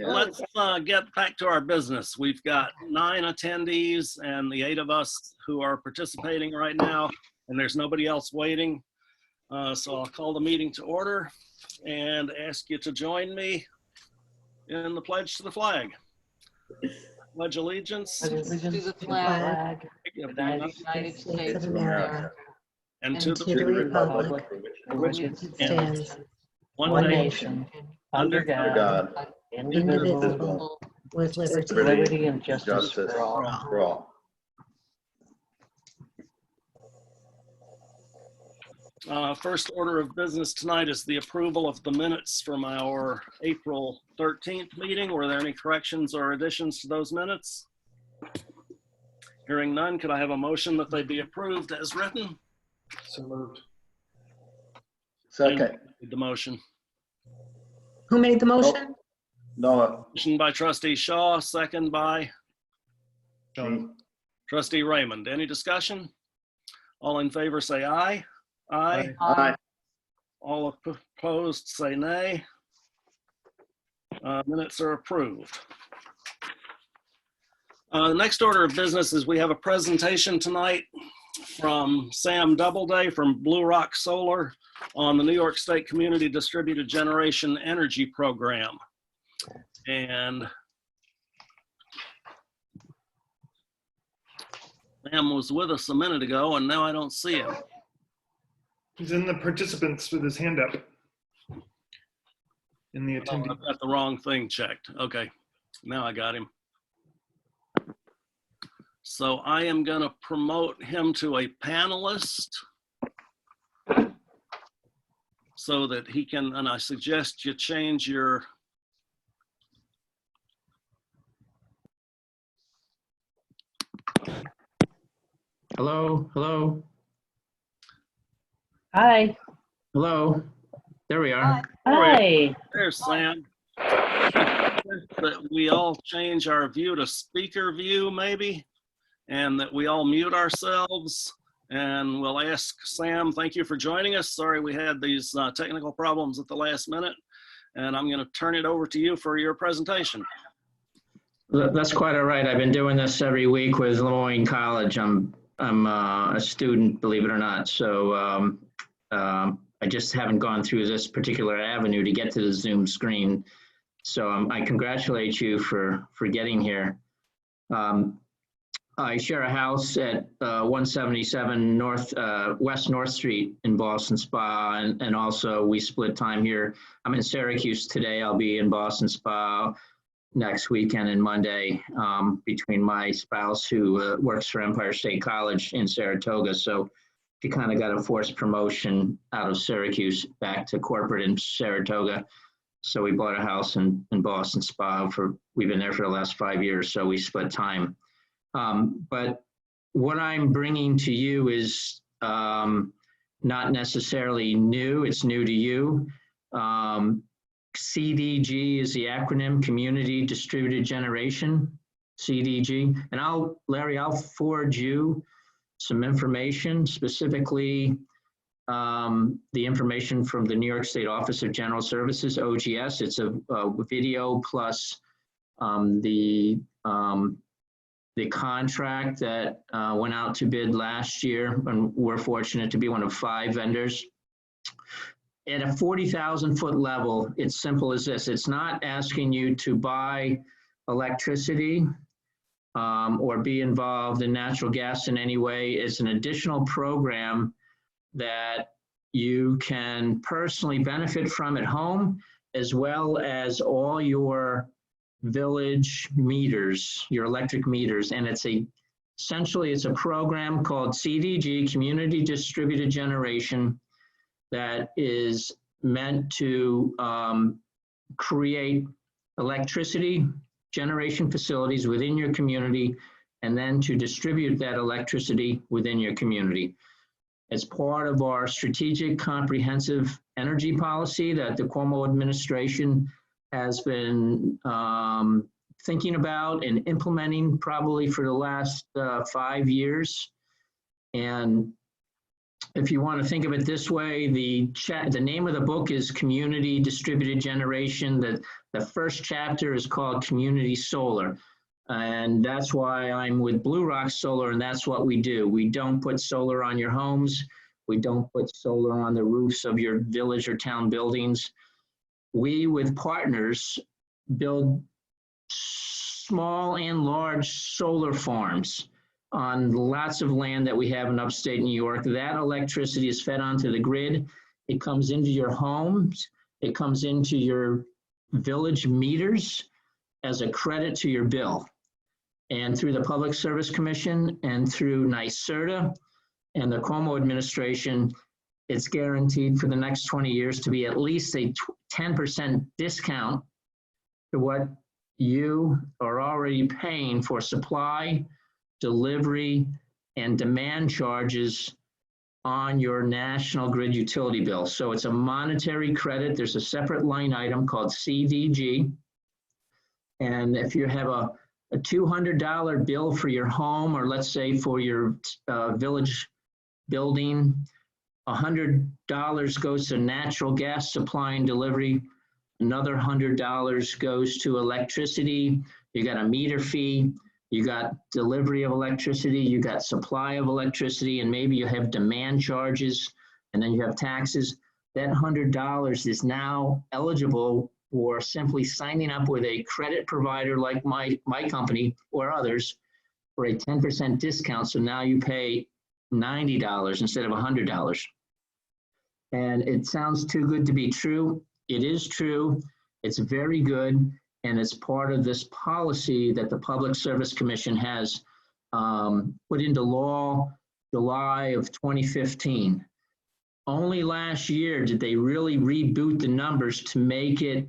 Let's get back to our business. We've got 9 attendees and the 8 of us who are participating right now, and there's nobody else waiting. So I'll call the meeting to order and ask you to join me in the pledge to the flag. Pledge allegiance to the flag of of the the United States of America and to the republic for which it stands, one nation, under God, indivisible, with liberty and justice for all. First order of business tonight is the approval of the minutes from our April 13th meeting. Were there any corrections or additions to those minutes? Hearing none, could I have a motion that they be approved as written? So moved. Second. The motion. Who made the motion? No. Motion by trustee Shaw, second by John. trustee Raymond. Any discussion? All in favor say aye. Aye. Aye. All opposed say nay. Minutes are approved. The next order of business is we have a presentation tonight from Sam Doubleday from Blue Rock Solar on the New York State Community Distributed Generation Energy Program. And Sam was with us a minute ago and now I don't see him. He's in the participants with his hand up. In the Oh, attendee. I've got the wrong thing checked. Okay, now I got him. So I am going to promote him to a panelist so that he can, and I suggest you change your Hello. Hi. Hello. There we are. Hi. There's Sam. That we all change our view to speaker view maybe, and that we all mute ourselves. And we'll ask Sam, thank you for joining us. Sorry we had these technical problems at the last minute. And I'm going to turn it over to you for your presentation. That's quite all right. I've been doing this every week with Lemoyne College. I'm a student, believe it or not. So I just haven't gone through this particular avenue to get to the Zoom screen. So I congratulate you for getting here. I share a house at 177 West North Street in Ballston Spa, and also we split time here. I'm in Syracuse today. I'll be in Boston Spa next weekend and Monday between my spouse who works for Empire State College in Saratoga. So she kind of got a forced promotion out of Syracuse back to corporate in Saratoga. So we bought a house in Boston Spa. We've been there for the last 5 years, so we split time. But what I'm bringing to you is not necessarily new, it's new to you. CDG is the acronym, Community Distributed Generation, CDG. And Larry, I'll forward you some information, specifically the information from the New York State Office of General Services, OGS. It's a video plus the contract that went out to bid last year, and we're fortunate to be one of 5 vendors. At a 40,000 foot level, it's simple as this. It's not asking you to buy electricity or be involved in natural gas in any way. It's an additional program that you can personally benefit from at home, as well as all your village meters, your electric meters. And essentially it's a program called CDG, Community Distributed Generation, that is meant to create electricity generation facilities within your community, and then to distribute that electricity within your community. As part of our strategic comprehensive energy policy that the Cuomo administration has been thinking about and implementing probably for the last 5 years. And if you want to think of it this way, the name of the book is Community Distributed Generation. The first chapter is called Community Solar. And that's why I'm with Blue Rock Solar, and that's what we do. We don't put solar on your homes. We don't put solar on the roofs of your village or town buildings. We, with partners, build small and large solar farms on lots of land that we have in upstate New York. That electricity is fed onto the grid. It comes into your homes. It comes into your village meters as a credit to your bill. And through the Public Service Commission and through NYSERDA and the Cuomo administration, it's guaranteed for the next 20 years to be at least a 10% discount to what you are already paying for supply, delivery, and demand charges on your national grid utility bill. So it's a monetary credit. There's a separate line item called CDG. And if you have a $200 bill for your home, or let's say for your village building, $100 goes to natural gas supply and delivery. Another $100 goes to electricity. You got a meter fee. You got delivery of electricity. You got supply of electricity, and maybe you have demand charges, and then you have taxes. That $100 is now eligible for simply signing up with a credit provider like my company or others for a 10% discount. So now you pay $90 instead of $100. And it sounds too good to be true. It is true. It's very good. And it's part of this policy that the Public Service Commission has put into law July of 2015. Only last year did they really reboot the numbers to make it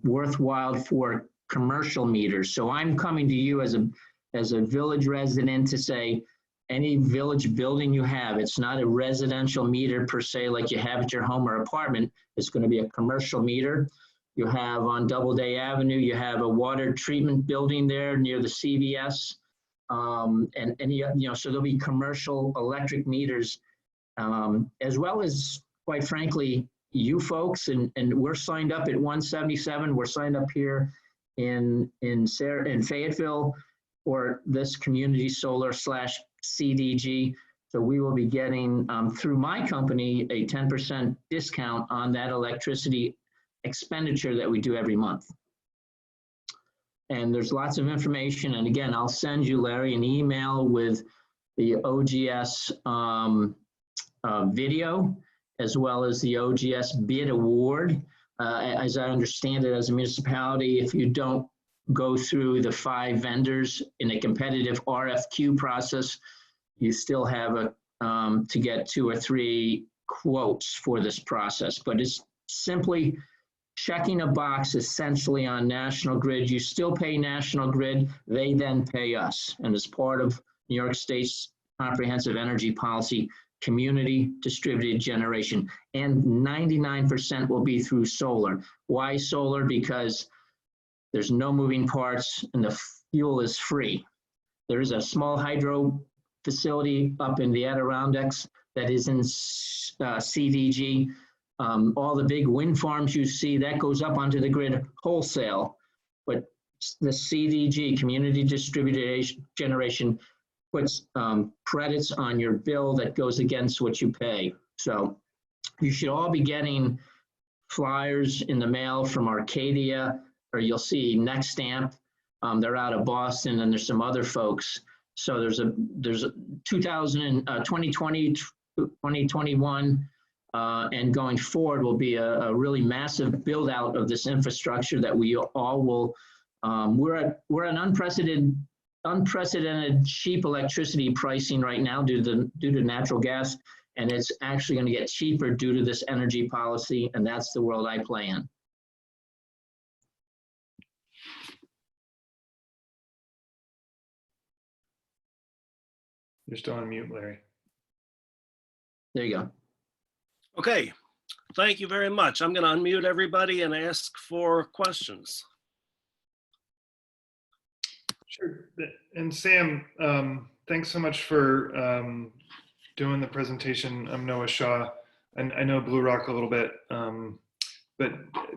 worthwhile for commercial meters. So I'm coming to you as a village resident to say, any village building you have, it's not a residential meter per se like you have at your home or apartment. It's going to be a commercial meter. You have on Doubleday Avenue, you have a water treatment building there near the CVS. So there'll be commercial electric meters, as well as, quite frankly, you folks, and we're signed up at 177. We're signed up here in Fayetteville for this community solar / CDG. So we will be getting, through my company, a 10% discount on that electricity expenditure that we do every month. And there's lots of information. And again, I'll send you, Larry, an email with the OGS video, as well as the OGS bid award. As I understand it, as a municipality, if you don't go through the 5 vendors in a competitive RFQ process, you still have to get 2 or 3 quotes for this process. But it's simply checking a box essentially on National Grid. You still pay National Grid, they then pay us. And as part of New York State's comprehensive energy policy, community distributed generation, and 99% will be through solar. Why solar? Because there's no moving parts and the fuel is free. There is a small hydro facility up in the Adirondacks that is in CDG. All the big wind farms you see, that goes up onto the grid wholesale. But the CDG, community distributed generation, puts credits on your bill that goes against what you pay. So you should all be getting flyers in the mail from Arcadia, or you'll see Next Stamp. They're out of Boston, and there's some other folks. So there's a 2020, 2021, and going forward will be a really massive build out of this infrastructure that we all will. We're at unprecedented cheap electricity pricing right now due to natural gas, and it's actually going to get cheaper due to this energy policy, and that's the world I play in. You're still on mute, Larry. There you go. Okay, thank you very much. I'm going to unmute everybody and ask for questions. Sure. And Sam, thanks so much for doing the presentation. I'm Noah Shaw, and I know Blue Rock a little bit, but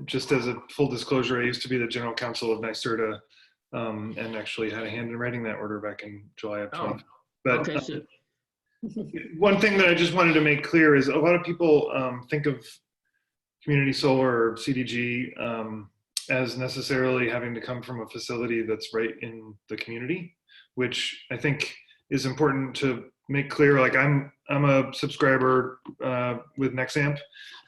just as a full disclosure, I used to be the general counsel of NYSERDA, and actually had a hand in writing that order back in July of 20. But Okay, so one thing that I just wanted to make clear is a lot of people think of community solar or CDG as necessarily having to come from a facility that's right in the community, which I think is important to make clear. Like I'm a subscriber with Nexamp.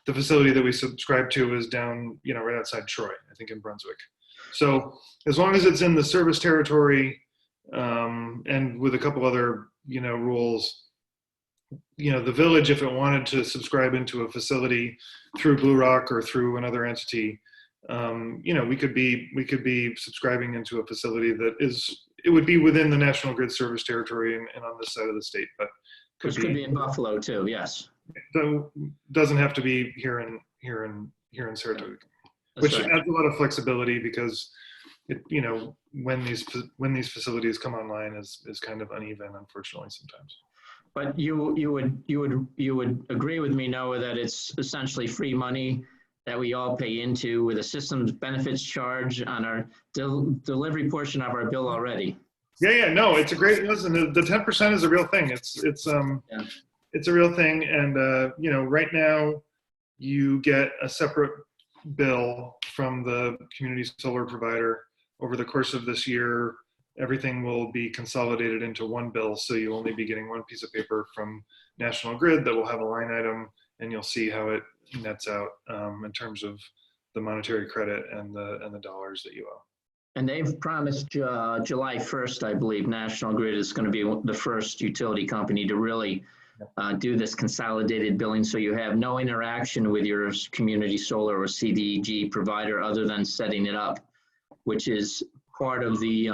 The facility that we subscribe to is down, right outside Troy, I think in Brunswick. So as long as it's in the service territory and with a couple other, rules, the village, if it wanted to subscribe into a facility through Blue Rock or through another entity, we could be subscribing into a facility it would be within the National Grid service territory and on this side of the state, but which could be in Buffalo too, yes. So doesn't have to be here in Saratoga, which That's right. adds a lot of flexibility because when these facilities come online is kind of uneven, unfortunately, sometimes. But you would agree with me, Noah, that it's essentially free money that we all pay into with a systems benefits charge on our delivery portion of our bill already. Yeah, no, it's a great, listen, the 10% is a real thing. It's a real thing. And, right now you get a separate bill from the community solar provider. Over the course of this year, everything will be consolidated into one bill. So you'll only be getting one piece of paper from National Grid that will have a line item, and you'll see how it nets out in terms of the monetary credit and the dollars that you owe. And they've promised July 1st, I believe, National Grid is going to be the first utility company to really do this consolidated billing. So you have no interaction with your community solar or CDG provider other than setting it up, which is part of the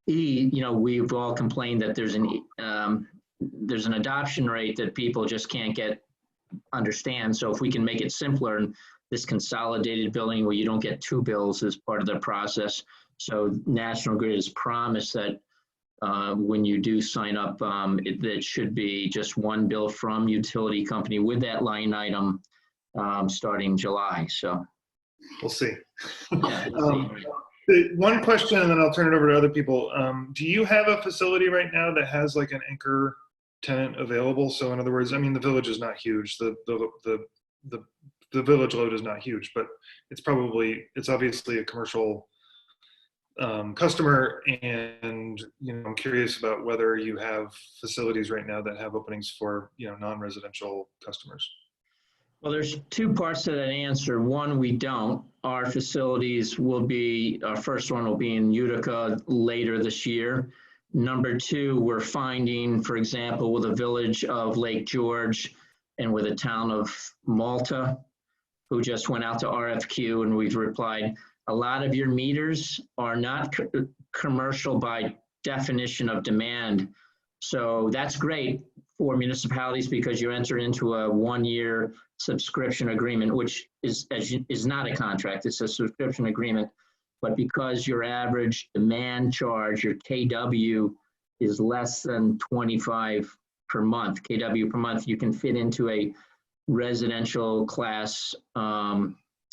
we've all complained that there's an adoption rate that people just can't understand. So if we can make it simpler, and this consolidated billing where you don't get two bills as part of the process. So National Grid has promised that when you do sign up, it should be just one bill from utility company with that line item starting July. So we'll see. Yeah, we'll see. One question, and then I'll turn it over to other people. Do you have a facility right now that has like an anchor tenant available? So in other words, I mean, the village is not huge. The village load is not huge, but it's obviously a commercial customer. And, I'm curious about whether you have facilities right now that have openings for, non-residential customers. Well, there's two parts to that answer. One, we don't. Our facilities our first one will be in Utica later this year. Number two, we're finding, for example, with the village of Lake George and with the town of Malta, who just went out to RFQ, and we've replied, a lot of your meters are not commercial by definition of demand. So that's great for municipalities because you enter into a 1-year subscription agreement, which is not a contract, it's a subscription agreement. But because your average demand charge, your KW, is less than 25 per month, KW per month, you can fit into a residential class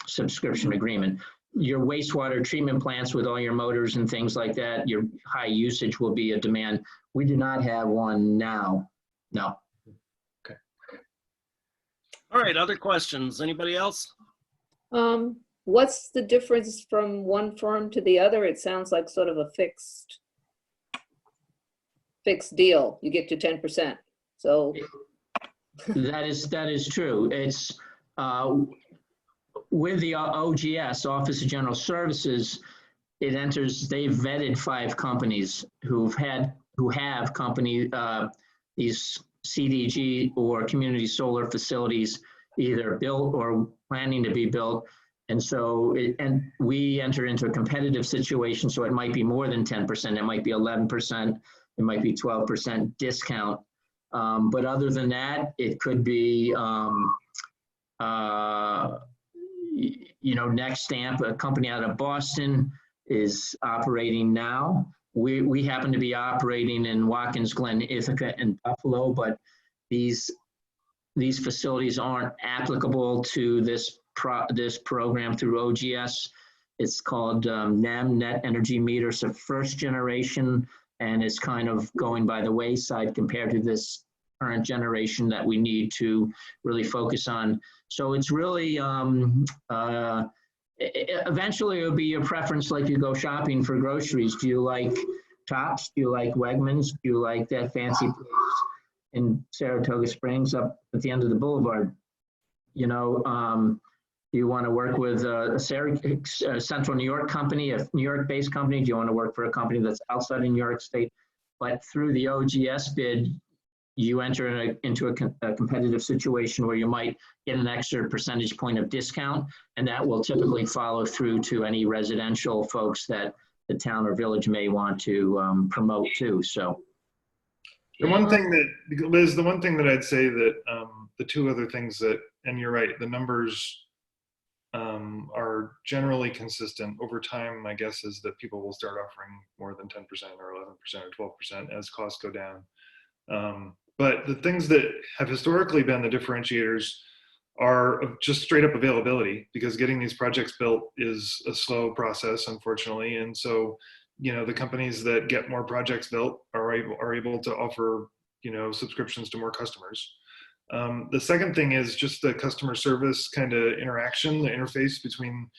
subscription agreement. Your wastewater treatment plants with all your motors and things like that, your high usage will be a demand. We do not have one now. No. Okay. All right, other questions? Anybody else? What's the difference from one firm to the other? It sounds like sort of a fixed deal. You get to 10%. So that is true. It's with the OGS, Office of General Services, it enters. They've vetted 5 companies who have these CDG or community solar facilities either built or planning to be built. And so, we enter into a competitive situation. So it might be more than 10%. It might be 11%. It might be 12% discount. But other than that, it could be, Nexamp, a company out of Boston, is operating now. We happen to be operating in Watkins Glen, Ithaca, and Buffalo, but these facilities aren't applicable to this program through OGS. It's called NEM, Net Energy Meter. So first generation, and it's kind of going by the wayside compared to this current generation that we need to really focus on. So it's really, eventually it'll be your preference, like you go shopping for groceries. Do you like Tops? Do you like Wegmans? Do you like that fancy place in Saratoga Springs up at the end of the boulevard? You know, do you want to work with a Central New York company, a New York-based company? Do you want to work for a company that's outside of New York State? But through the OGS bid, you enter into a competitive situation where you might get an extra percentage point of discount, and that will typically follow through to any residential folks that the town or village may want to promote too. So. The one thing that, Liz, the one thing that I'd say that the two other things that, and you're right, the numbers are generally consistent over time. My guess is that people will start offering more than 10% or 11% or 12% as costs go down. But the things that have historically been the differentiators are just straight up availability, because getting these projects built is a slow process, unfortunately. And so, you know, the companies that get more projects built are able to offer, you know, subscriptions to more customers. The second thing is just the customer service kind of interaction, the interface between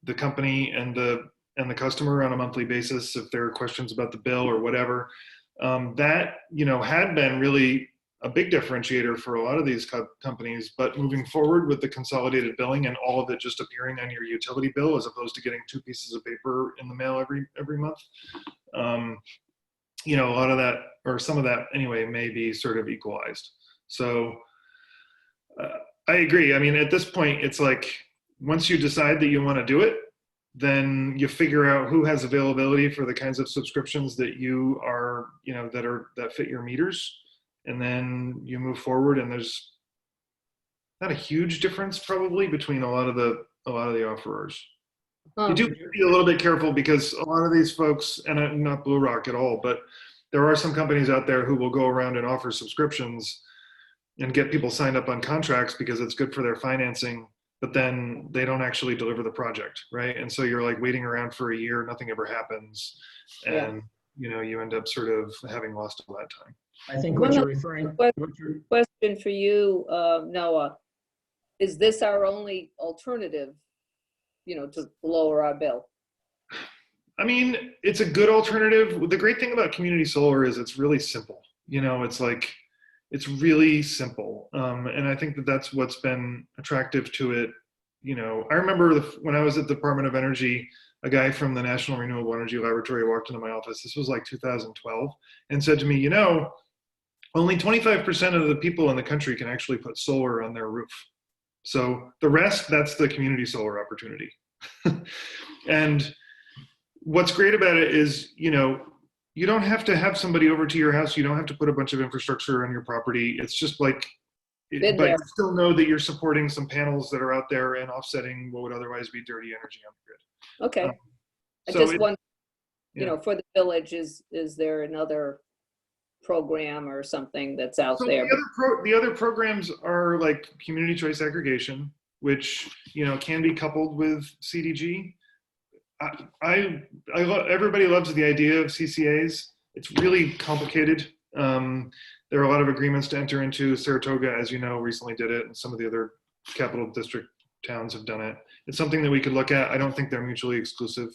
the company and the customer on a monthly basis, if there are questions about the bill or whatever. That, you know, had been really a big differentiator for a lot of these companies, but moving forward with the consolidated billing and all of it just appearing on your utility bill as opposed to getting 2 pieces of paper in the mail every month, you know, a lot of that, or some of that anyway, may be sort of equalized. So I agree. I mean, at this point, it's like, once you decide that you want to do it, then you figure out who has availability for the kinds of subscriptions that you are, you know, that fit your meters. And then you move forward, and there's not a huge difference probably between a lot of the offerers. You do be a little bit careful, because a lot of these folks, and not Blue Rock at all, but there are some companies out there who will go around and offer subscriptions and get people signed up on contracts because it's good for their financing, but then they don't actually deliver the project, right? And so you're like waiting around for a year, nothing ever happens, and you know, you end up sort of having lost all that time. I think what you're referring. Question for you, Noah. Is this our only alternative, you know, to lower our bill? I mean, it's a good alternative. The great thing about community solar is it's really simple. You know, it's like, it's really simple. And I think that that's what's been attractive to it. You know, I remember when I was at the Department of Energy, a guy from the National Renewable Energy Laboratory walked into my office. This was like 2012, and said to me, you know, only 25% of the people in the country can actually put solar on their roof. So the rest, that's the community solar opportunity. And what's great about it is, you know, you don't have to have somebody over to your house. You don't have to put a bunch of infrastructure on your property. It's just like, but you still know that you're supporting some panels that are out there and offsetting what would otherwise be dirty energy on the grid. Okay. I just want, you know, for the village, is there another program or something that's out there? The other programs are like community choice aggregation, which, you know, can be coupled with CDG. Everybody loves the idea of CCAs. It's really complicated. There are a lot of agreements to enter into. Saratoga, as you know, recently did it, and some of the other capital district towns have done it. It's something that we could look at. I don't think they're mutually exclusive.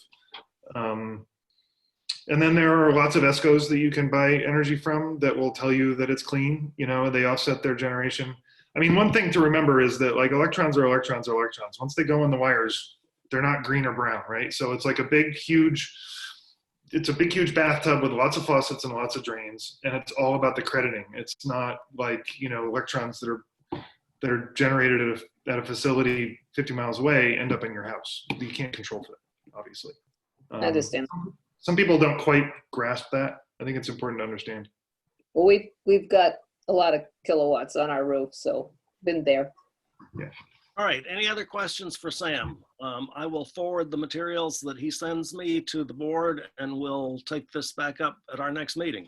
And then there are lots of ESCOs that you can buy energy from that will tell you that it's clean. You know, they offset their generation. I mean, one thing to remember is that, like, electrons are electrons are electrons. Once they go in the wires, they're not green or brown, right? So it's like a big, huge bathtub with lots of faucets and lots of drains, and it's all about the crediting. It's not like, you know, electrons that are generated at a facility 50 miles away end up in your house. You can't control it, obviously. I understand. Some people don't quite grasp that. I think it's important to understand. Well, we've got a lot of kilowatts on our roof, so been there. Yeah. All right, any other questions for Sam? I will forward the materials that he sends me to the board, and we'll take this back up at our next meeting.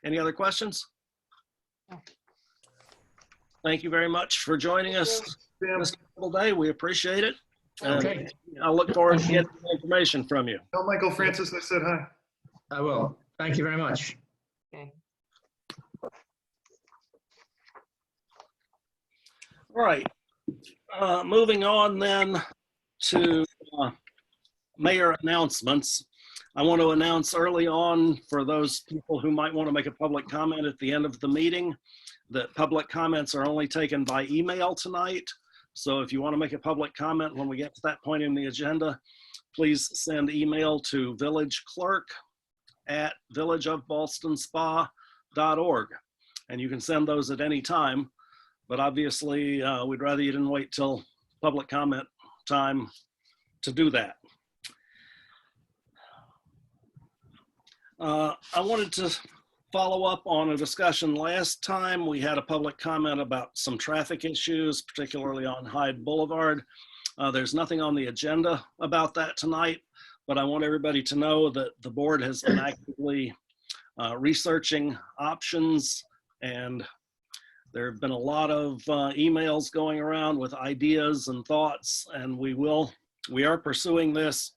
Any other questions? thank you very much for joining us Sam, this whole day. We appreciate it. And Okay, I look forward to getting the information from you. tell Michael Francis I said hi. I will. Thank you very much. Okay. All right. Moving on then to mayor announcements. I want to announce early on for those people who might want to make a public comment at the end of the meeting that public comments are only taken by email tonight. So if you want to make a public comment when we get to that point in the agenda, please send email to villageclerk@villageofballstonspa.org. And you can send those at any time, but obviously we'd rather you didn't wait till public comment time to do that. I wanted to follow up on a discussion last time. We had a public comment about some traffic issues, particularly on Hyde Boulevard. There's nothing on the agenda about that tonight, but I want everybody to know that the board has been actively researching options, and there have been a lot of emails going around with ideas and thoughts, and we are pursuing this.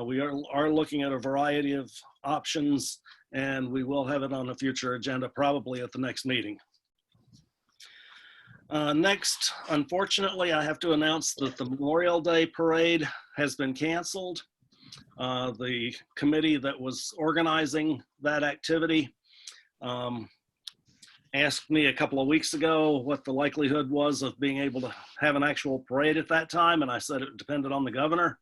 We are looking at a variety of options, and we will have it on a future agenda, probably at the next meeting. Next, unfortunately, I have to announce that the Memorial Day Parade has been canceled. The committee that was organizing that activity asked me a couple of weeks ago what the likelihood was of being able to have an actual parade at that time, and I said it depended on the governor.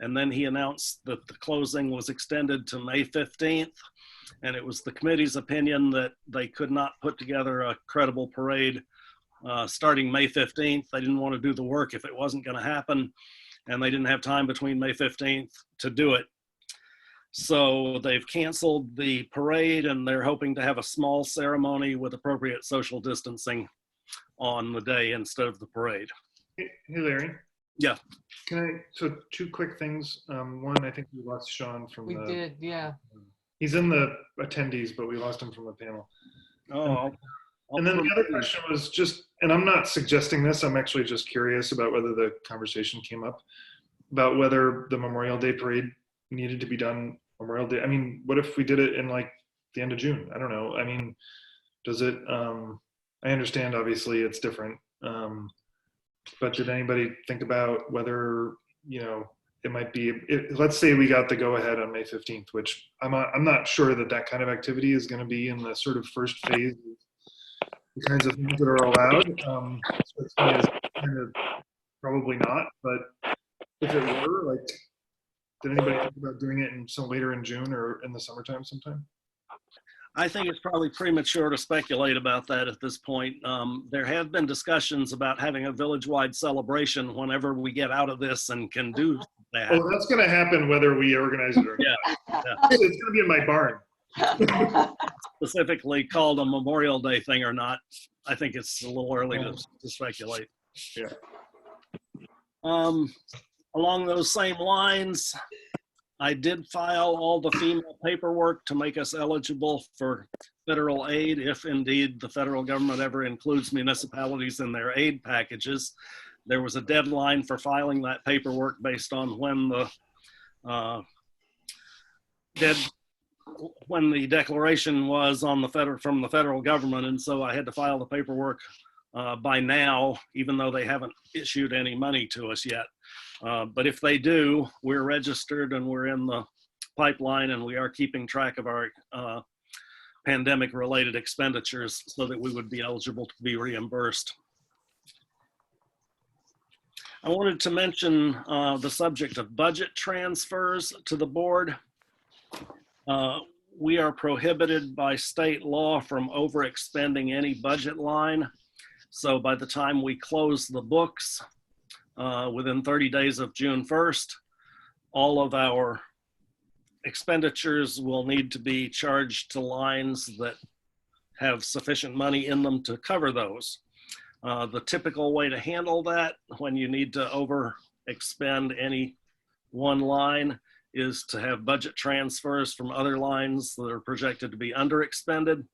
And then he announced that the closing was extended to May 15th, and it was the committee's opinion that they could not put together a credible parade starting May 15th. They didn't want to do the work if it wasn't going to happen, and they didn't have time between May 15th to do it. So they've canceled the parade, and they're hoping to have a small ceremony with appropriate social distancing on the day instead of the parade. Hey, Larry. Yeah. So two quick things. One, I think we lost Sean from We did, yeah. He's in the attendees, but we lost him from the panel. Oh. And then the other question was just, and I'm not suggesting this, I'm actually just curious about whether the conversation came up about whether the Memorial Day Parade needed to be done Memorial Day. I mean, what if we did it in like the end of June? I don't know. I mean, does it, I understand obviously it's different. But did anybody think about whether, you know, it might be, let's say we got the go ahead on May 15th, which I'm not sure that that kind of activity is going to be in the sort of first phase of the kinds of things that are allowed. So it's kind of probably not, but if it were, like, did anybody think about doing it in some later in June or in the summertime sometime? I think it's probably premature to speculate about that at this point. There have been discussions about having a village-wide celebration whenever we get out of this and can do that. Oh, that's going to happen whether we organize it or not. Yeah. It's going to be in my barn. Specifically called a Memorial Day thing or not, I think it's a little early to speculate. Yeah. Along those same lines, I did file all the FEMA paperwork to make us eligible for federal aid, if indeed the federal government ever includes municipalities in their aid packages. There was a deadline for filing that paperwork based on when the declaration was on from the federal government, and so I had to file the paperwork by now, even though they haven't issued any money to us yet. But if they do, we're registered and we're in the pipeline, and we are keeping track of our pandemic-related expenditures so that we would be eligible to be reimbursed. I wanted to mention the subject of budget transfers to the board. We are prohibited by state law from overexpending any budget line. So by the time we close the books, within 30 days of June 1st, all of our expenditures will need to be charged to lines that have sufficient money in them to cover those. The typical way to handle that when you need to overexpend any one line is to have budget transfers from other lines that are projected to be underexpended.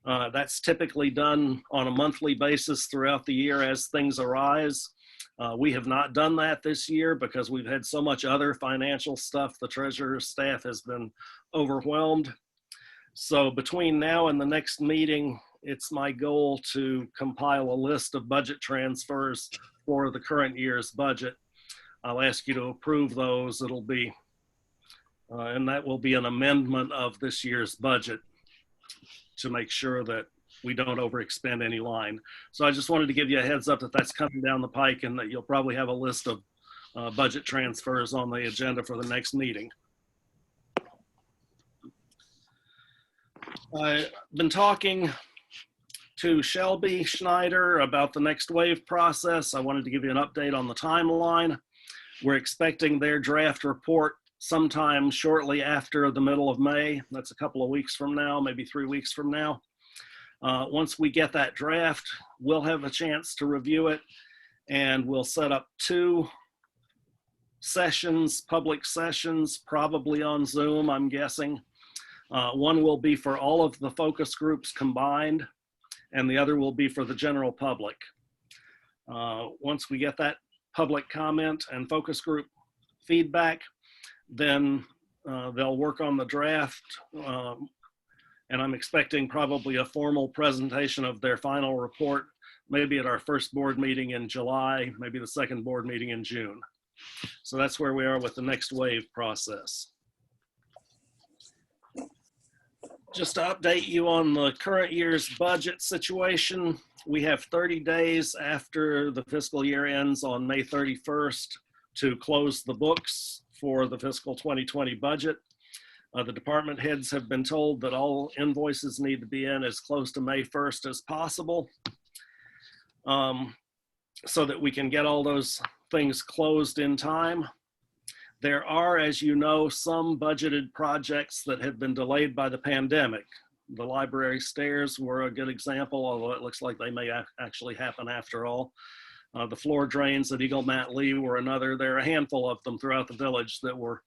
That's typically done on a monthly basis throughout the year as things arise. We have not done that this year because we've had so much other financial stuff. The treasurer's staff has been overwhelmed. So between now and the next meeting, it's my goal to compile a list of budget transfers for the current year's budget. I'll ask you to approve those. It'll be, and that will be an amendment of this year's budget to make sure that we don't overexpend any line. So I just wanted to give you a heads up that that's coming down the pike and that you'll probably have a list of budget transfers on the agenda for the next meeting. I've been talking to Shelby Schneider about the next wave process. I wanted to give you an update on the timeline. We're expecting their draft report sometime shortly after the middle of May. That's a couple of weeks from now, maybe 3 weeks from now. Once we get that draft, we'll have a chance to review it, and we'll set up 2 sessions, public sessions, probably on Zoom, I'm guessing. One will be for all of the focus groups combined, and the other will be for the general public. Once we get that public comment and focus group feedback, then they'll work on the draft, and I'm expecting probably a formal presentation of their final report, maybe at our first board meeting in July, maybe the second board meeting in June. So that's where we are with the next wave process. Just to update you on the current year's budget situation, we have 30 days after the fiscal year ends on May 31st to close the books for the fiscal 2020 budget. The department heads have been told that all invoices need to be in as close to May 1st as possible, so that we can get all those things closed in time. There are, as you know, some budgeted projects that have been delayed by the pandemic. The library stairs were a good example, although it looks like they may actually happen after all. The floor drains at Eagle Mat Lee were another. There are a handful of them throughout the village that were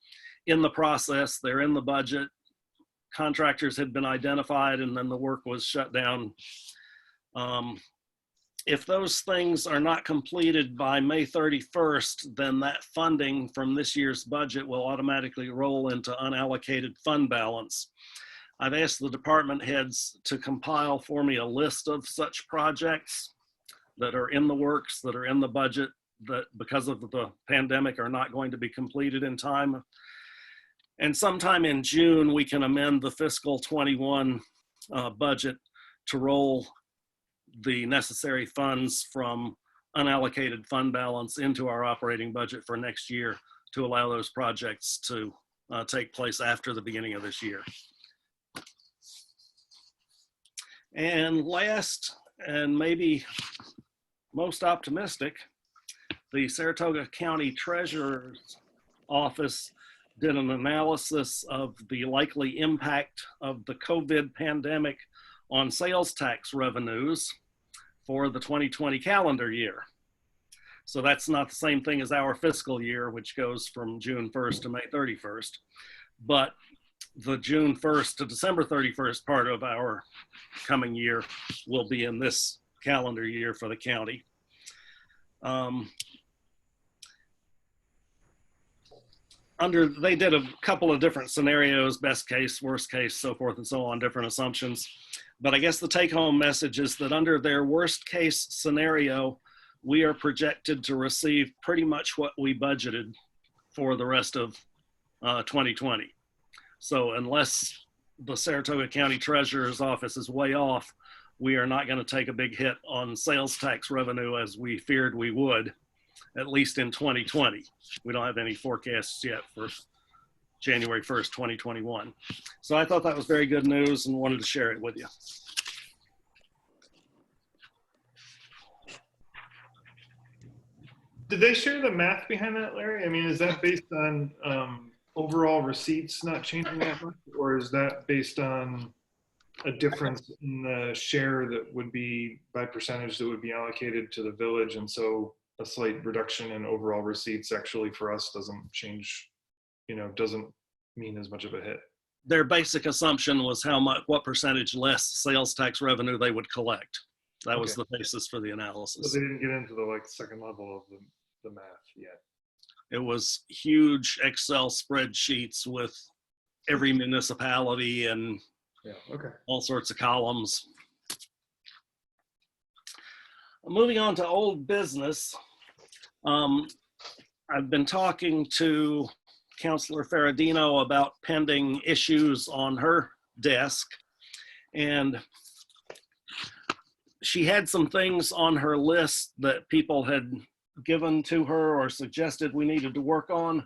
in the process. They're in the budget. Contractors had been identified, and then the work was shut down. If those things are not completed by May 31st, then that funding from this year's budget will automatically roll into unallocated fund balance. I've asked the department heads to compile for me a list of such projects that are in the works, that are in the budget, that because of the pandemic are not going to be completed in time. And sometime in June, we can amend the fiscal 21 budget to roll the necessary funds from unallocated fund balance into our operating budget for next year to allow those projects to take place after the beginning of this year. And last, and maybe most optimistic, the Saratoga County Treasurer's Office did an analysis of the likely impact of the COVID pandemic on sales tax revenues for the 2020 calendar year. So that's not the same thing as our fiscal year, which goes from June 1st to May 31st, but the June 1st to December 31st part of our coming year will be in this calendar year for the county. They did a couple of different scenarios, best case, worst case, so forth and so on, different assumptions. But I guess the take home message is that under their worst case scenario, we are projected to receive pretty much what we budgeted for the rest of 2020. So unless the Saratoga County Treasurer's Office is way off, we are not going to take a big hit on sales tax revenue as we feared we would, at least in 2020. We don't have any forecasts yet for January 1st, 2021. So I thought that was very good news and wanted to share it with you. Did they share the math behind that, Larry? I mean, is that based on overall receipts not changing that much, or is that based on a difference in the share that would be by percentage that would be allocated to the village, and so a slight reduction in overall receipts actually for us doesn't change, you know, doesn't mean as much of a hit? their basic assumption was what percentage less sales tax revenue they would collect. That was the basis for the So analysis. they didn't get into the second level of the math yet. It was huge Excel spreadsheets with every municipality and Yeah. Okay. all sorts of columns. Moving on to old business. I've been talking to Councilor Ferradino about pending issues on her desk, and she had some things on her list that people had given to her or suggested we needed to work on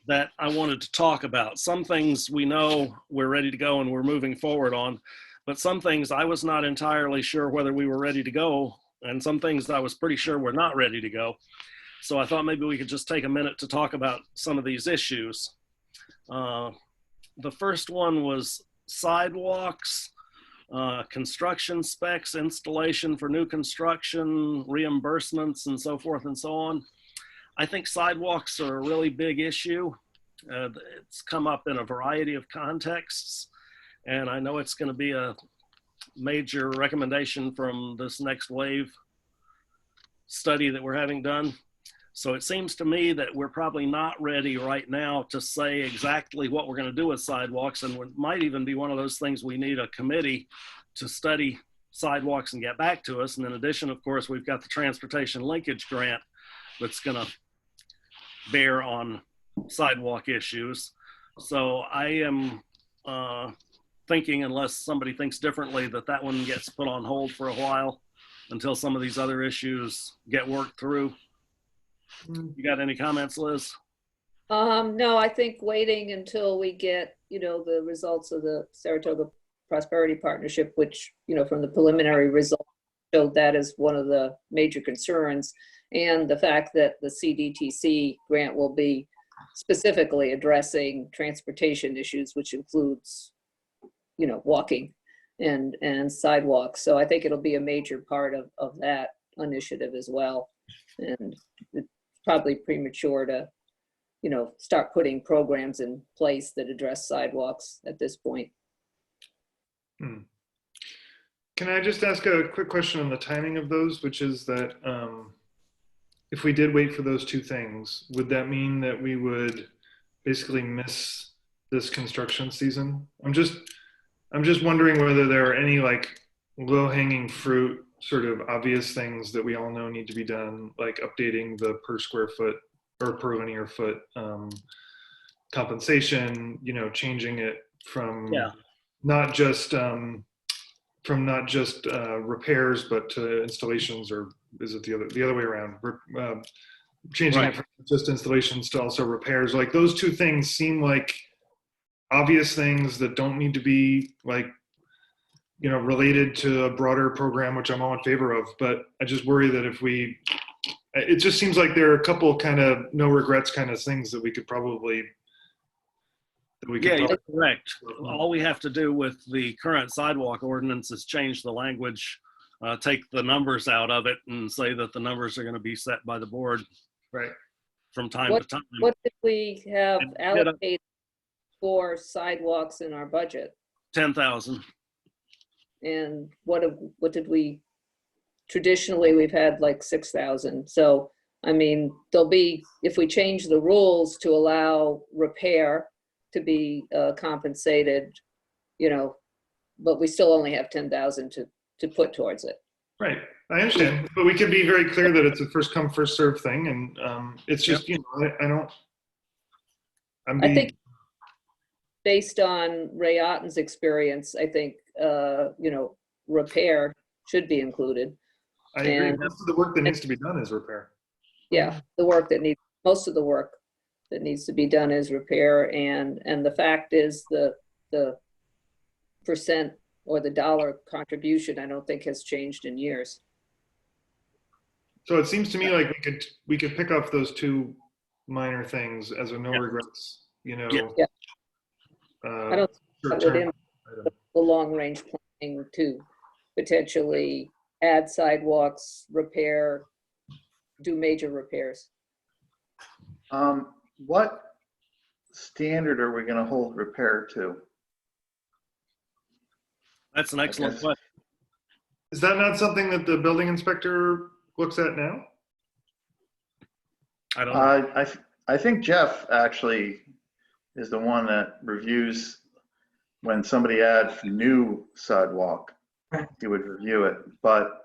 that I wanted to talk about. Some things we know we're ready to go and we're moving forward on, but some things I was not entirely sure whether we were ready to go, and some things I was pretty sure we're not ready to go. So I thought maybe we could just take a minute to talk about some of these issues. The first one was sidewalks, construction specs, installation for new construction, reimbursements, and so forth and so on. I think sidewalks are a really big issue. It's come up in a variety of contexts, and I know it's going to be a major recommendation from this next wave study that we're having done. So it seems to me that we're probably not ready right now to say exactly what we're going to do with sidewalks, and it might even be one of those things we need a committee to study sidewalks and get back to us. And in addition, of course, we've got the transportation linkage grant that's going to bear on sidewalk issues. So I am thinking, unless somebody thinks differently, that one gets put on hold for a while until some of these other issues get worked through. You got any comments, Liz? No, I think waiting until we get, the results of the Saratoga Prosperity Partnership, which, from the preliminary results showed that as one of the major concerns, and the fact that the CDTC grant will be specifically addressing transportation issues, which includes, walking and sidewalks. So I think it'll be a major part of that initiative as well. And it's probably premature to, start putting programs in place that address sidewalks at this point. Can I just ask a quick question on the timing of those, which is that if we did wait for those two things, would that mean that we would basically miss this construction season? I'm just wondering whether there are any low-hanging fruit, sort of obvious things that we all know need to be done, like updating the per square foot or per linear foot compensation, changing it from not just repairs, but to installations, or is it the other way around? Changing it from just installations to also repairs. Like those two things seem like obvious things that don't need to be related to a broader program, which I'm all in favor of. But I just worry that it just seems like there are a couple kind of no regrets kind of things that we could probably. You're correct. All we have to do with the current sidewalk ordinance is change the language, take the numbers out of it, and say that the numbers are going to be set by the board, right, from time to time. What did we have allocated for sidewalks in our budget? 10,000. And what did we? Traditionally, we've had like 6,000. So I mean, there'll be, if we change the rules to allow repair to be compensated, but we still only have 10,000 to put towards it. Right, I understand, but we can be very clear that it's a first come, first served thing, and it's just, I think based on Ray Otten's experience, I think, repair should be included. I agree. Most of the work that needs to be done is repair. Yeah, most of the work that needs to be done is repair, and the fact is the percent or the dollar contribution, I don't think has changed in years. So it seems to me like we could pick up those two minor things as a no regrets, I don't think within the long range planning to potentially add sidewalks, do major repairs. standard are we going to hold repair to? That's an excellent guess- question. Is that not something that the building inspector looks at now? I don't know. I think Jeff actually is the one that reviews when somebody adds new sidewalk. Right. He would review it, but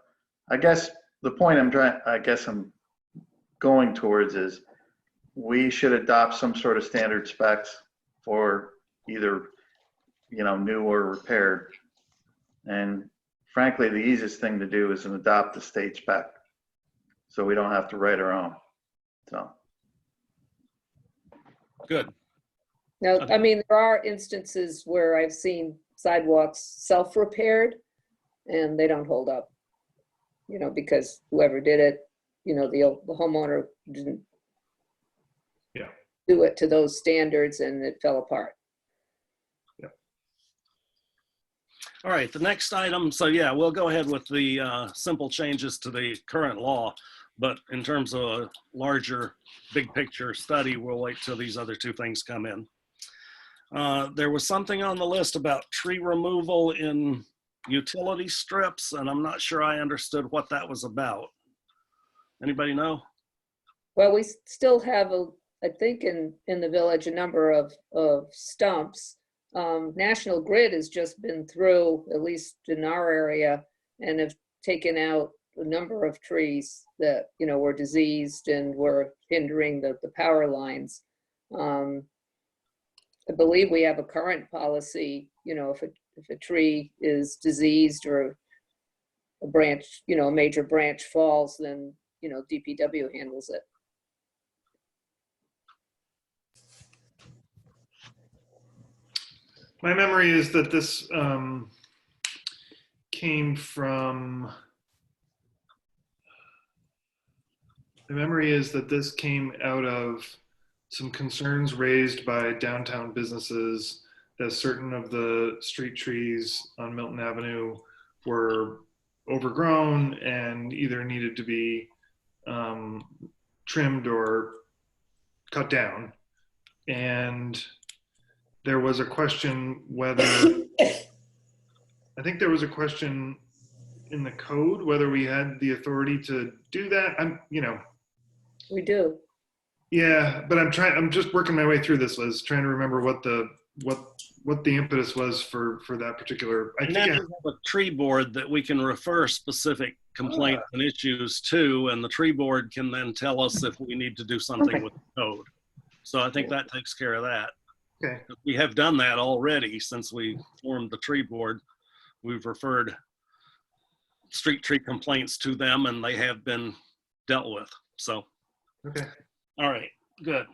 I guess the point I'm going towards is we should adopt some sort of standard specs for either, new or repaired. And frankly, the easiest thing to do is adopt the state spec, so we don't have to write our own. So. Good. Now, I mean, there are instances where I've seen sidewalks self-repaired and they don't hold up, because whoever did it, the homeowner didn't Yeah. do it to those standards and it fell apart. All right, the next item. So yeah, we'll go ahead with the simple changes to the current law. But in terms of a larger, big picture study, we'll wait till these other two things come in. There was something on the list about tree removal in utility strips, and I'm not sure I understood what that was about. Anybody know? Well, we still have, I think in the village, a number of stumps. National Grid has just been through, at least in our area, and have taken out a number of trees that, were diseased and were hindering the power lines. I believe we have a current policy, if a tree is diseased or a branch, a major branch falls, then, DPW handles it. My memory is that this came from, out of some concerns raised by downtown businesses that certain of the street trees on Milton Avenue were overgrown and either needed to be trimmed or cut down. And there was a question whether, I think there was a question in the code whether we had the authority to do that. We do. Yeah, but I'm just working my way through this, Liz, trying to remember what the impetus was for that particular. I think And then we have a tree board that we can refer specific complaints and issues to, and the tree board can then tell us if we need to do something with the code. So I think that takes care of that. Okay. We have done that already since we formed the tree board. We've referred street tree complaints to them and they have been dealt with. So, Okay. All right, good.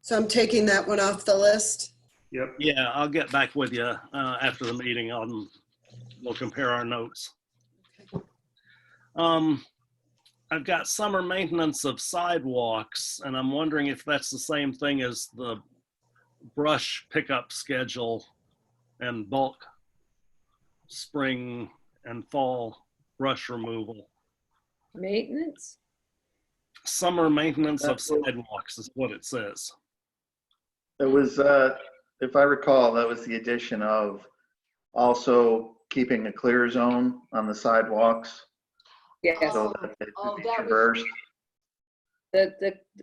So I'm taking that one off the list. Yep. Yeah, I'll get back with you after the meeting. We'll compare our notes. I've got summer maintenance of sidewalks, and I'm wondering if that's the same thing as the brush pickup schedule and bulk spring and fall brush removal. Maintenance? Summer maintenance of sidewalks is what it says. It was, if I recall, that was the addition of also keeping a clear zone on the sidewalks Yes. so that it Oh, could be that was- traversed.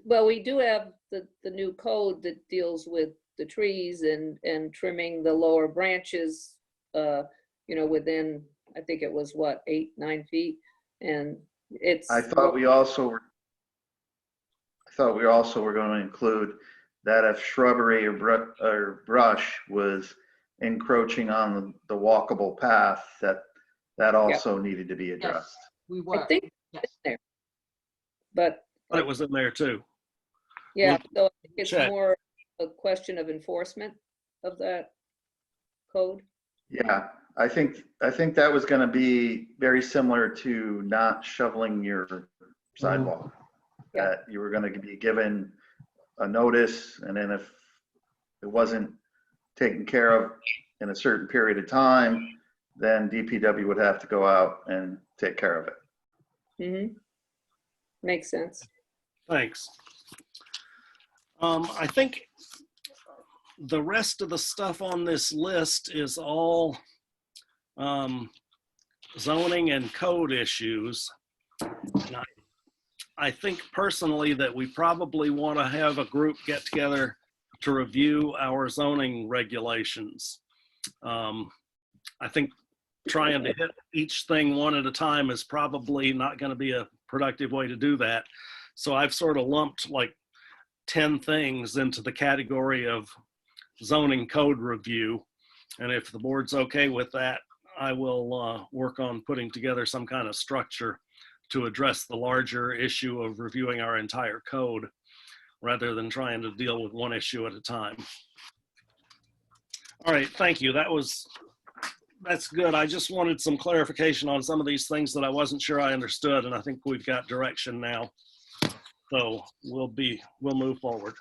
Well, we do have the new code that deals with the trees and trimming the lower branches, within, I think it was what, 8-9 feet, and it's. I thought we also were going to include that if shrubbery or brush was encroaching on the walkable path, that also needed to be addressed. We I were. think Yes. it's there. But But it was in there too. yeah, so I think it's check. more a question of enforcement of that code. Yeah, I think that was going to be very similar to not shoveling your sidewalk. Yeah. That you were going to be given a notice, and then if it wasn't taken care of in a certain period of time, then DPW would have to go out and take care of it. Mm-hmm. Makes sense. Thanks. I think the rest of the stuff on this list is all zoning and code issues. And I think personally that we probably want to have a group get together to review our zoning regulations. I think trying to hit each thing one at a time is probably not going to be a productive way to do that. So I've sort of lumped like 10 things into the category of zoning code review. And if the board's okay with that, I will work on putting together some kind of structure to address the larger issue of reviewing our entire code rather than trying to deal with one issue at a time. All right, thank you. That's good. I just wanted some clarification on some of these things that I wasn't sure I understood, and I think we've got direction now. So we'll move forward.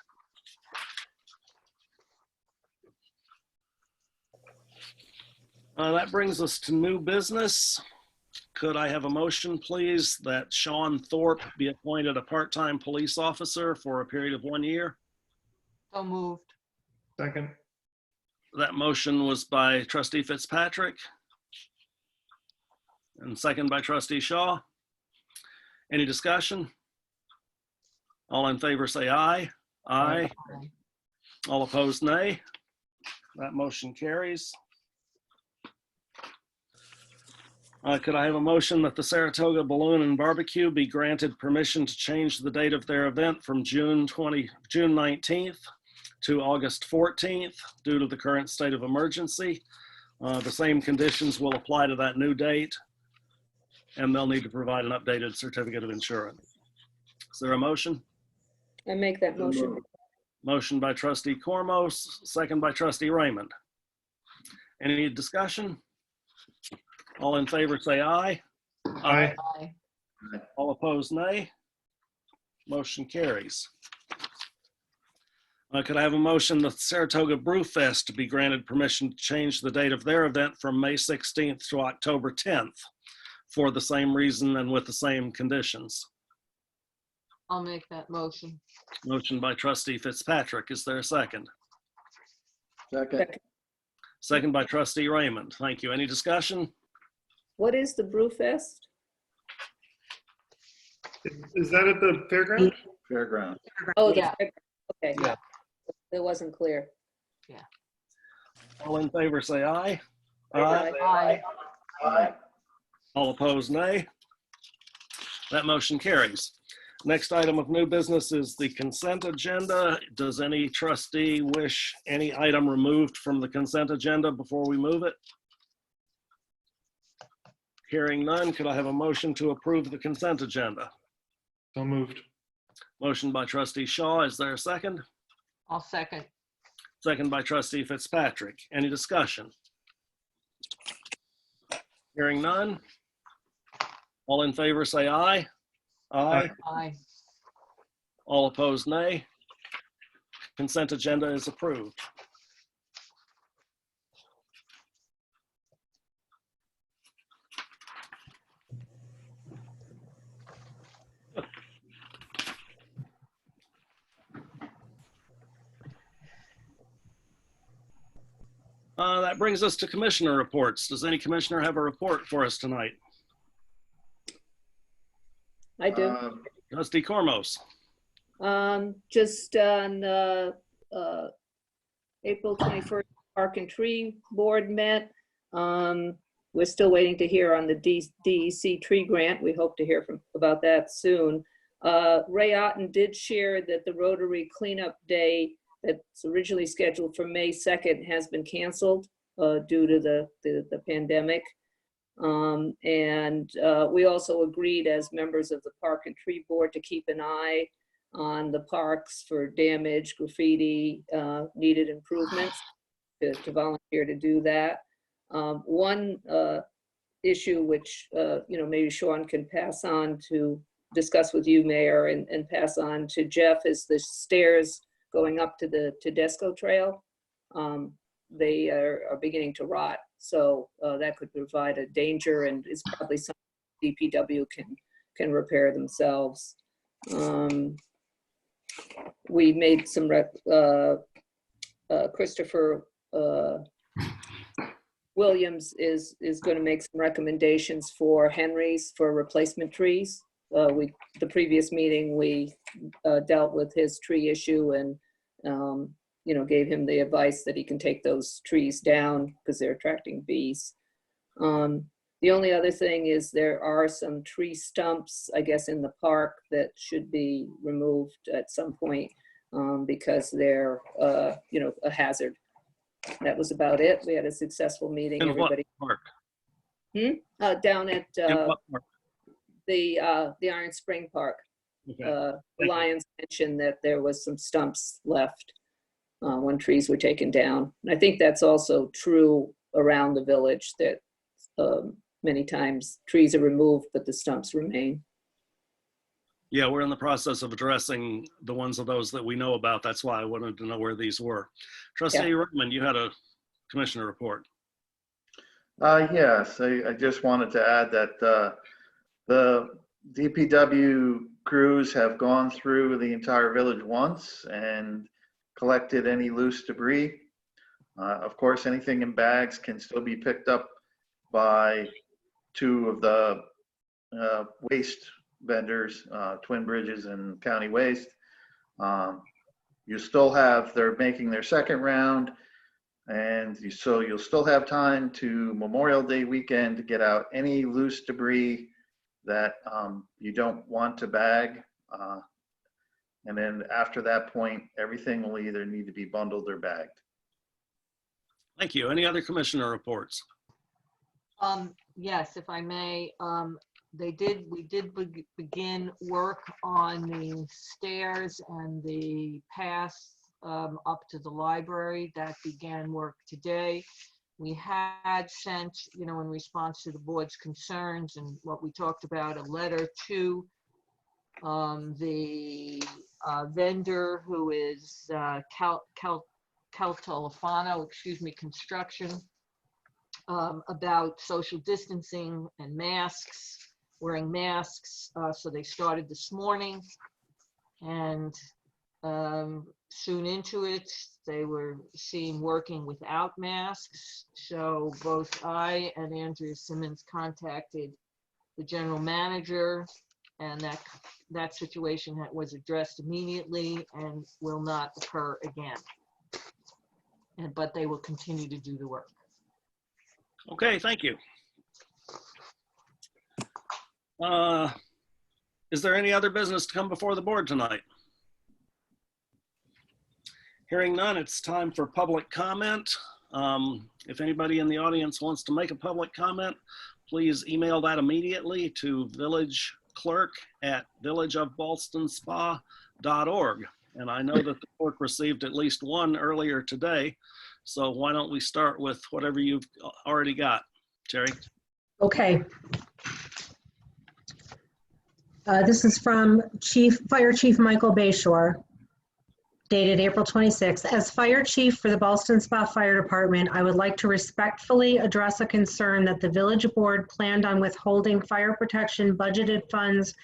That brings us to new business. Could I have a motion, please, that Sean Thorpe be appointed a part-time police officer for a period of 1 year? So moved. Second. That motion was by Trustee Fitzpatrick and second by Trustee Shaw. Any discussion? All in favor say aye. Aye. All opposed, nay. That motion carries. Could I have a motion that the Saratoga Balloon and Barbecue be granted permission to change the date of their event from June 19th to August 14th due to the current state of emergency? The same conditions will apply to that new date, and they'll need to provide an updated certificate of insurance. Is there a motion? I make that motion. Motion by Trustee Cormos, second by Trustee Raymond. Any discussion? All in favor say aye. Aye. Aye. All opposed, nay. Motion carries. Could I have a motion that Saratoga Brewfest to be granted permission to change the date of their event from May 16th to October 10th for the same reason and with the same conditions? I'll make that motion. Motion by Trustee Fitzpatrick. Is there a second? Second. Second by Trustee Raymond. Thank you. Any discussion? What is the Brewfest? Is that at the fairground? Fairground. Oh, Yeah. okay. Yeah. It wasn't clear. All in favor say aye. Aye. Aye. Aye. All opposed, nay. That motion carries. Next item of new business is the consent agenda. Does any trustee wish any item removed from the consent agenda before we move it? Hearing none, could I have a motion to approve the consent agenda? So moved. Motion by Trustee Shaw. Is there a second? I'll second. Second by Trustee Fitzpatrick. Any discussion? Hearing none. All in favor say aye. Aye. Aye. All opposed, nay. Consent agenda is approved. That brings us to commissioner reports. Does any commissioner have a report for us tonight? I do. Trustee Cormos. Just on April 21st, Park and Tree Board met. We're still waiting to hear on the DEC tree grant. We hope to hear about that soon. Ray Otten did share that the Rotary Cleanup Day that's originally scheduled for May 2nd has been canceled due to the pandemic. We also agreed as members of the Park and Tree Board to keep an eye on the parks for damage, graffiti, needed improvements, to volunteer to do that. One issue which maybe Sean can pass on to discuss with you, Mayor, and pass on to Jeff is the stairs going up to the Tedesco Trail. They are beginning to rot, so that could provide a danger, and it's probably something DPW can repair themselves. we made some, Christopher Williams is going to make some recommendations for Henry's for replacement trees. The previous meeting, we dealt with his tree issue and, gave him the advice that he can take those trees down because they're attracting bees. The only other thing is there are some tree stumps, I guess, in the park that should be removed at some point because they're, a hazard. That was about it. We had a successful meeting. In what Everybody park? down at In what park? the Iron Spring Park. Okay. The Thank you. Lions mentioned that there was some stumps left when trees were taken down. And I think that's also true around the village, that many times trees are removed, but the stumps remain. Yeah, we're in the process of addressing the ones of those that we know about. That's why I wanted to know where these were. Trustee Roman, you had a commissioner report. Yes, I just wanted to add that the DPW crews have gone through the entire village once and collected any loose debris. Of course, anything in bags can still be picked up by two of the waste vendors, Twin Bridges and County Waste. You still have, they're making their second round, and so you'll still have time to Memorial Day weekend to get out any loose debris that you don't want to bag. And then after that point, everything will either need to be bundled or bagged. Thank you. Any other commissioner reports? Yes, if I may, we did begin work on the stairs and the path up to the library. That began work today. We had sent, in response to the board's concerns and what we talked about, a letter to the vendor who is Caltolofano, Construction, about social distancing and masks, wearing masks. So they started this morning, and soon into it, they were seen working without masks. So both I and Andrea Simmons contacted the general manager, and that situation was addressed immediately and will not occur again. But they will continue to do the work. Okay, thank you. Is there any other business to come before the board tonight? Hearing none, it's time for public comment. If anybody in the audience wants to make a public comment, please email that immediately to villageclerk@villageofballstonspa.org. And I know that the clerk received at least one earlier today. So why don't we start with whatever you've already got, Terry? Okay. This is from Fire Chief Michael Bayshore, dated April 26th. As Fire Chief for the Ballston Spa Fire Department, I would like to respectfully address a concern that the Village Board planned on withholding fire protection budgeted funds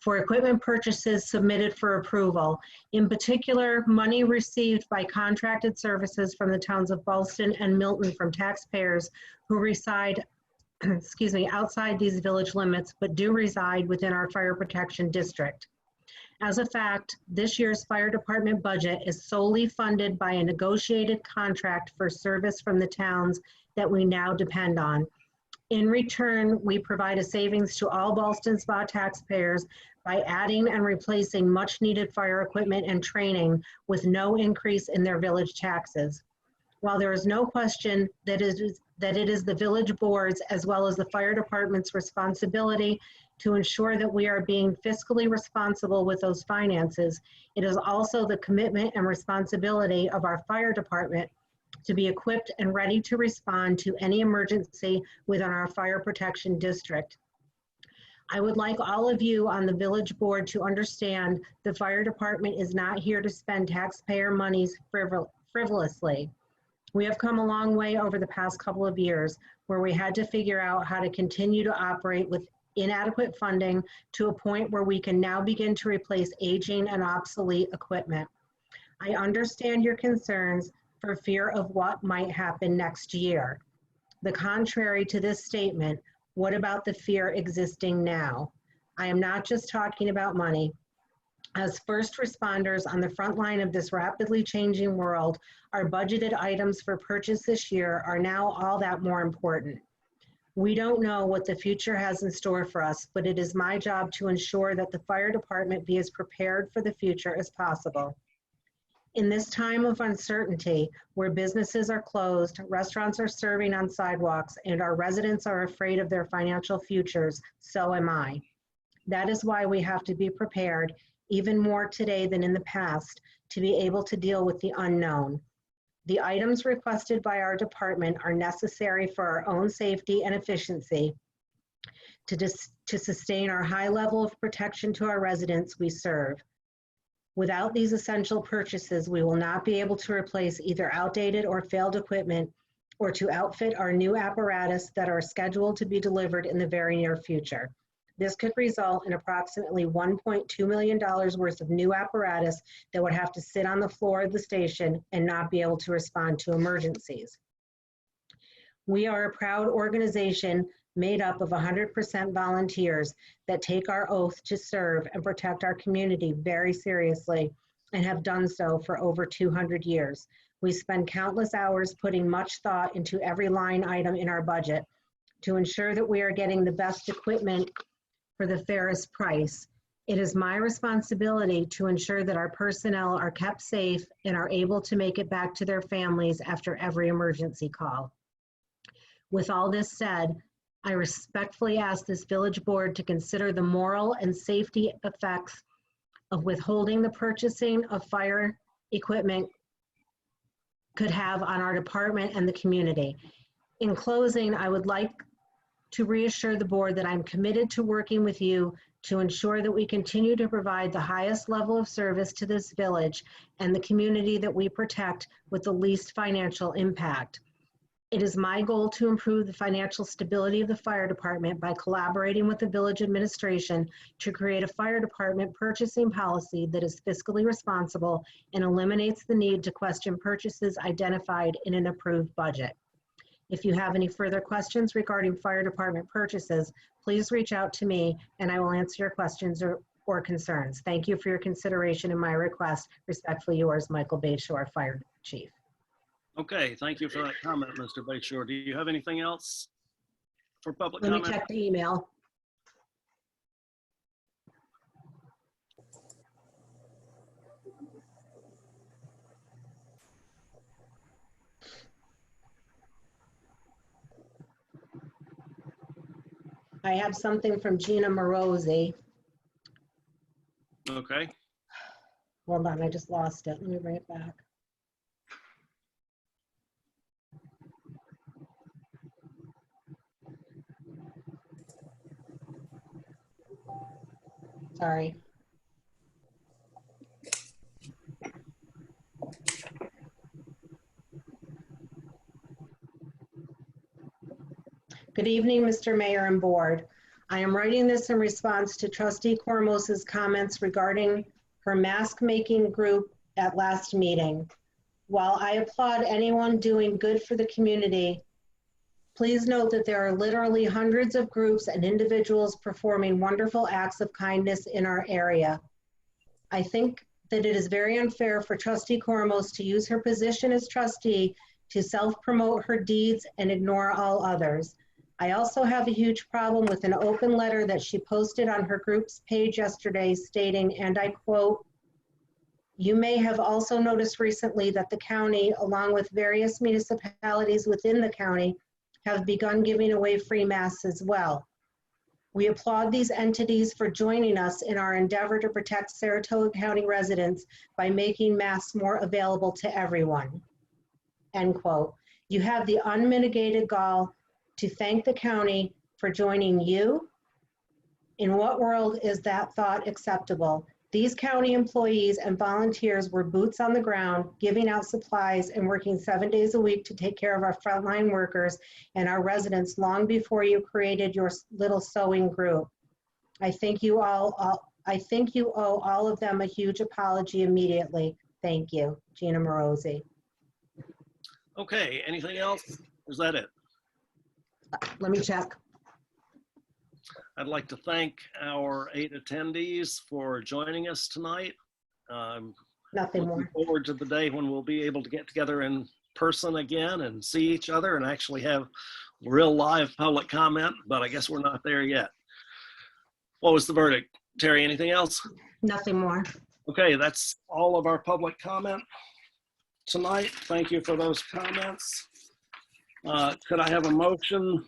for equipment purchases submitted for approval. In particular, money received by contracted services from the towns of Ballston and Milton from taxpayers who reside outside these village limits, but do reside within our fire protection district. As a fact, this year's fire department budget is solely funded by a negotiated contract for service from the towns that we now depend on. In return, we provide a savings to all Ballston Spa taxpayers by adding and replacing much needed fire equipment and training with no increase in their village taxes. While there is no question that it is the village board's as well as the fire department's responsibility to ensure that we are being fiscally responsible with those finances, it is also the commitment and responsibility of our fire department to be equipped and ready to respond to any emergency within our fire protection district. I would like all of you on the village board to understand the fire department is not here to spend taxpayer monies frivolously. We have come a long way over the past couple of years where we had to figure out how to continue to operate inadequate funding to a point where we can now begin to replace aging and obsolete equipment. I understand your concerns for fear of what might happen next year. The contrary to this statement, what about the fear existing now? I am not just talking about money. As first responders on the front line of this rapidly changing world, our budgeted items for purchase this year are now all that more important. We don't know what the future has in store for us, but it is my job to ensure that the fire department be as prepared for the future as possible. In this time of uncertainty, where businesses are closed, restaurants are serving on sidewalks, and our residents are afraid of their financial futures, so am I. That is why we have to be prepared, even more today than in the past, to be able to deal with the unknown. The items requested by our department are necessary for our own safety and efficiency to sustain our high level of protection to our residents we serve. Without these essential purchases, we will not be able to replace either outdated or failed equipment or to outfit our new apparatus that are scheduled to be delivered in the very near future. This could result in approximately $1.2 million worth of new apparatus that would have to sit on the floor of the station and not be able to respond to emergencies. We are a proud organization made up of 100% volunteers that take our oath to serve and protect our community very seriously and have done so for over 200 years. We spend countless hours putting much thought into every line item in our budget to ensure that we are getting the best equipment for the fairest price. It is my responsibility to ensure that our personnel are kept safe and are able to make it back to their families after every emergency call. With all this said, I respectfully ask this village board to consider the moral and safety effects of withholding the purchasing of fire equipment could have on our department and the community. In closing, I would like to reassure the board that I'm committed to working with you to ensure that we continue to provide the highest level of service to this village and the community that we protect with the least financial impact. It is my goal to improve the financial stability of the fire department by collaborating with the village administration to create a fire department purchasing policy that is fiscally responsible and eliminates the need to question purchases identified in an approved budget. If you have any further questions regarding fire department purchases, please reach out to me and I will answer your questions or concerns. Thank you for your consideration in my request. Respectfully yours, Michael Bayshore, Fire Chief. Okay, thank you for that comment, Mr. Bayshore. Do you have anything else for public Let me comment? check the email. I have something from Gina Morosi. Okay, Hold on, I just lost it. Let me bring it back. Sorry. Good evening, Mr. Mayor and Board. I am writing this in response to Trustee Cormos's comments regarding her mask-making group at last meeting. While I applaud anyone doing good for the community, please note that there are literally hundreds of groups and individuals performing wonderful acts of kindness in our area. I think that it is very unfair for Trustee Cormos to use her position as trustee to self-promote her deeds and ignore all others. I also have a huge problem with an open letter that she posted on her group's page yesterday stating, and I quote, "You may have also noticed recently that the county, along with various municipalities within the county, have begun giving away free masks as well. We applaud these entities for joining us in our endeavor to protect Saratoga County residents by making masks more available to everyone." End quote. You have the unmitigated gall to thank the county for joining you. In what world is that thought acceptable? These county employees and volunteers were boots on the ground, giving out supplies and working 7 days a week to take care of our frontline workers and our residents long before you created your little sewing group. I think you owe all of them a huge apology immediately. Thank you, Gina Morosi. Okay, anything else? Is that it? Let me check. I'd like to thank our 8 attendees for joining us tonight. Nothing Looking more. forward to the day when we'll be able to get together in person again and see each other and actually have real live public comment, but I guess we're not there yet. What was the verdict? Terry, anything else? Nothing more. Okay, that's all of our public comment tonight. Thank you for those comments. Could I have a motion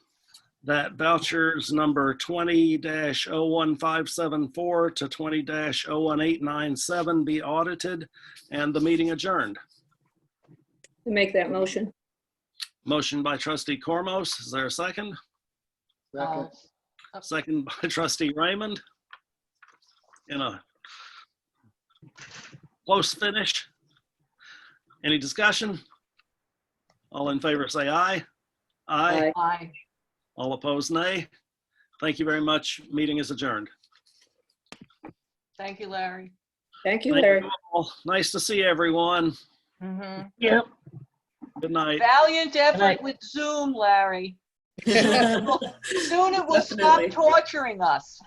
that vouchers number 20-01574 to 20-01897 be audited and the meeting adjourned? Make that motion. Motion by trustee Cormos. Is there a second? Second by trustee Raymond. In a close finish. Any discussion? All in favor say aye. Aye. Aye. All opposed, nay. Thank you very much. Meeting is adjourned. Thank you, Larry. Thank you, Thank Larry. you all. Nice to see everyone. Yep. Good night. Valiant effort with Zoom, Larry. Soon it will stop Definitely. torturing us.